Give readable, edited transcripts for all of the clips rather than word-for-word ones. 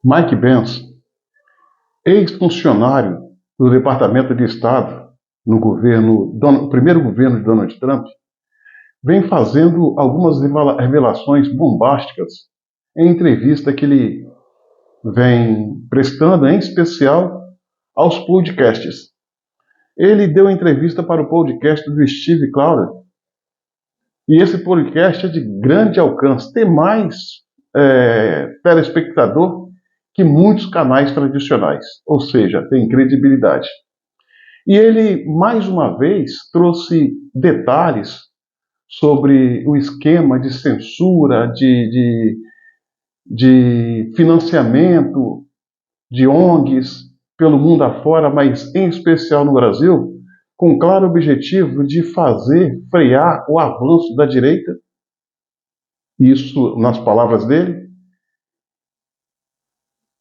Mike Pence, ex-funcionário do Departamento de Estado no primeiro governo de Donald Trump, vem fazendo algumas revelações bombásticas em entrevista que ele vem prestando, em especial aos podcasts. Ele deu entrevista para o podcast do Steve Crowder, e esse podcast é de grande alcance, tem mais telespectador que muitos canais tradicionais, ou seja, tem credibilidade. E ele, mais uma vez, trouxe detalhes sobre o esquema de censura, de financiamento de ONGs pelo mundo afora, mas em especial no Brasil, com o claro objetivo de frear o avanço da direita, isso nas palavras dele,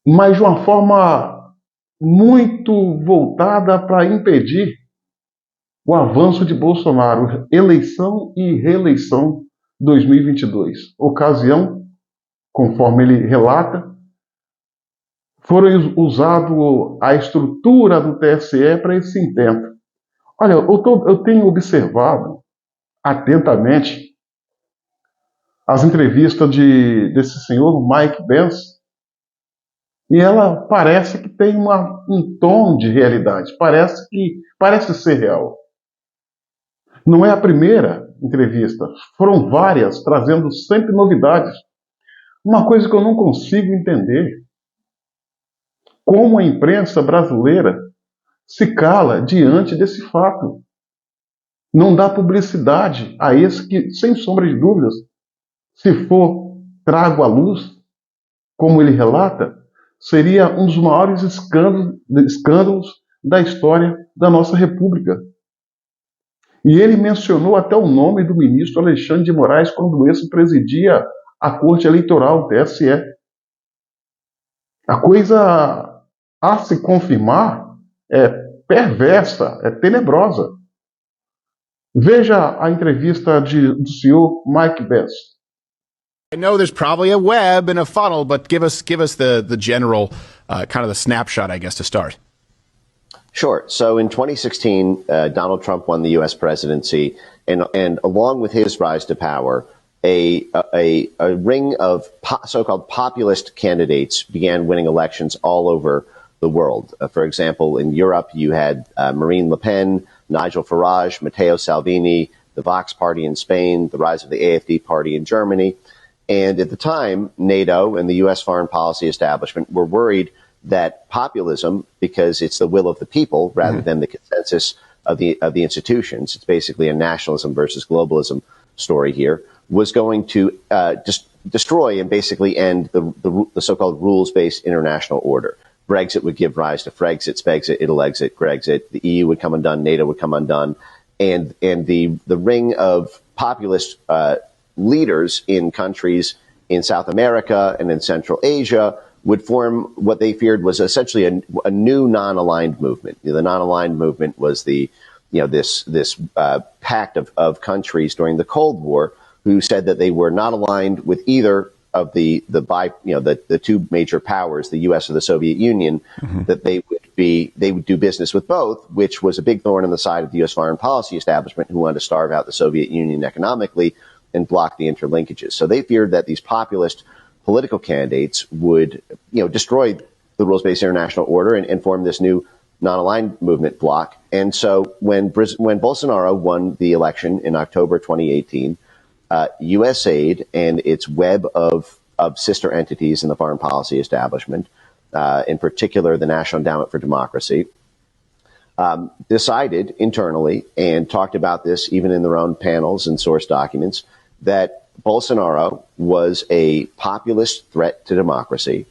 mas de uma forma muito voltada para impedir o avanço de Bolsonaro, eleição e reeleição 2022. Ocasião, conforme ele relata, foram usado a estrutura do TSE para esse intento. Olha, eu tenho observado atentamente as entrevistas desse senhor Mike Pence, e ela parece que tem um tom de realidade, parece ser real. Não é a primeira entrevista, foram várias, trazendo sempre novidades. Uma coisa que eu não consigo entender, como a imprensa brasileira se cala diante desse fato. Não dá publicidade a esse que, sem sombra de dúvidas, se for trago à luz, como ele relata, seria um dos maiores escândalos da história da nossa República. E ele mencionou até o nome do ministro Alexandre de Moraes quando esse presidia a Corte Eleitoral, o TSE. A coisa a se confirmar é perversa, é tenebrosa. Veja a entrevista do senhor Mike Pence. I know there's probably a web and a funnel, but give us the general kind of the snapshot, I guess, to start. Sure. So in 2016, Donald Trump won the U.S. presidency, and along with his rise to power, a ring of so-called populist candidates began winning elections all over the world. For example, in Europe, you had Marine Le Pen, Nigel Farage, Matteo Salvini, the Vox Party in Spain, the rise of the AfD Party in Germany. And at the time, NATO and the U.S. foreign policy establishment were worried that populism, because it's the will of the people rather than the consensus of the institutions, it's basically a nationalism versus globalism story here, was going to destroy and basically end the so-called rules-based international order. Brexit would give rise to Frexit, Spexit, it'll exit, Grexit. The EU would come undone, NATO would come undone, and the ring of populist leaders in countries in South America and in Central Asia would form what they feared was essentially a new non-aligned movement. The non-aligned movement was this pact of countries during the Cold War who said that they were not aligned with either of the two major powers, the U.S. or the Soviet Union, that they would do business with both, which was a big thorn in the side of the U.S. foreign policy establishment, who wanted to starve out the Soviet Union economically and block the interlinkages. So they feared that these populist political candidates would, destroy the rules-based international order and form this new non-aligned movement bloc. And so when Bolsonaro won the election in October 2018, USAID and its web of sister entities in the foreign policy establishment, in particular the National Endowment for Democracy, decided internally and talked about this even in their own panels and source documents that Bolsonaro was a populist threat to democracy.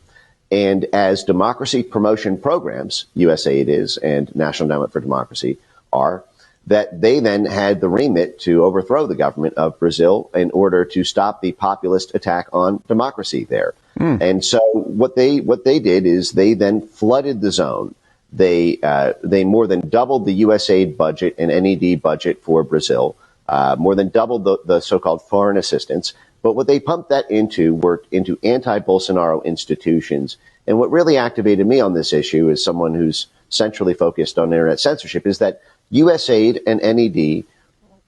And as democracy promotion programs, USAID is and National Endowment for Democracy are, that they then had the remit to overthrow the government of Brazil in order to stop the populist attack on democracy there. And so what they did is they then flooded the zone. They more than doubled the USAID budget and NED budget for Brazil, more than doubled the so-called foreign assistance. But what they pumped that into were into anti-Bolsonaro institutions. And what really activated me on this issue as someone who's centrally focused on internet censorship is that USAID and NED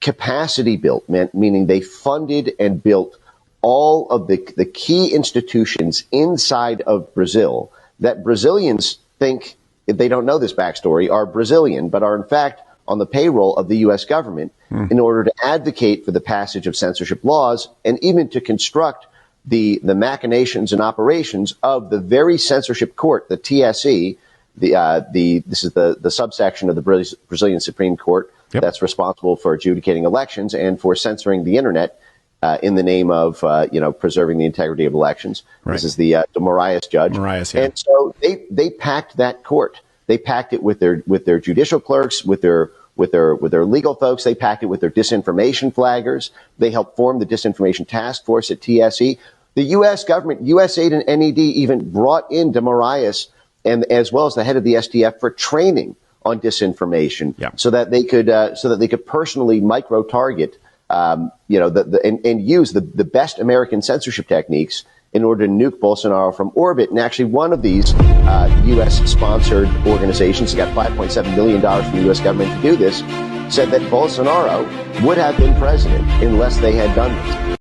capacity built, meaning they funded and built all of the key institutions inside of Brazil that Brazilians think, if they don't know this backstory, are Brazilian, but are in fact on the payroll of the U.S. government in order to advocate for the passage of censorship laws and even to construct the machinations and operations of the very censorship court, the TSE. This is the subsection of the Brazilian Supreme Court that's responsible for adjudicating elections and for censoring the internet in the name of preserving the integrity of elections. Right. This is the Moraes judge. Moraes, yeah. And so they packed that court. They packed it with their judicial clerks, with their legal folks. They packed it with their disinformation flaggers. They helped form the disinformation task force at TSE. The U.S. government, USAID and NED even brought in de Moraes and as well as the head of the SDF for training on disinformation, so that they could personally micro target, and use the best American censorship techniques in order to nuke Bolsonaro from orbit. And actually, one of these U.S.-sponsored organizations got $5.7 million from the U.S. government to do this, said that Bolsonaro would have been president unless they had done this.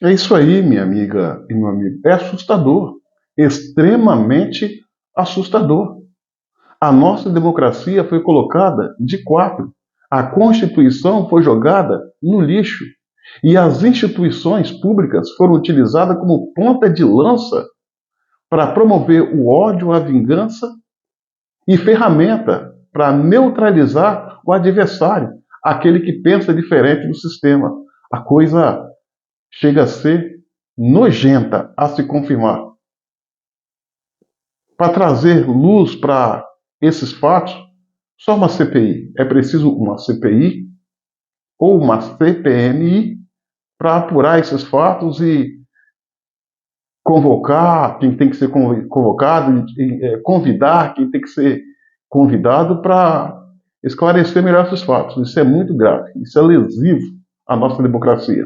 É isso aí, minha amiga e meu amigo. É assustador, extremamente assustador. A nossa democracia foi colocada de quatro. A Constituição foi jogada no lixo. E as instituições públicas foram utilizadas como ponta de lança para promover o ódio, a vingança e ferramenta para neutralizar o adversário, aquele que pensa diferente do sistema. A coisa chega a ser nojenta a se confirmar. Para trazer luz para esses fatos, só uma CPI. É preciso uma CPI ou uma CPMI para apurar esses fatos e convocar quem tem que ser convocado, convidar quem tem que ser convidado para esclarecer melhor esses fatos. Isso é muito grave, isso é lesivo à nossa democracia.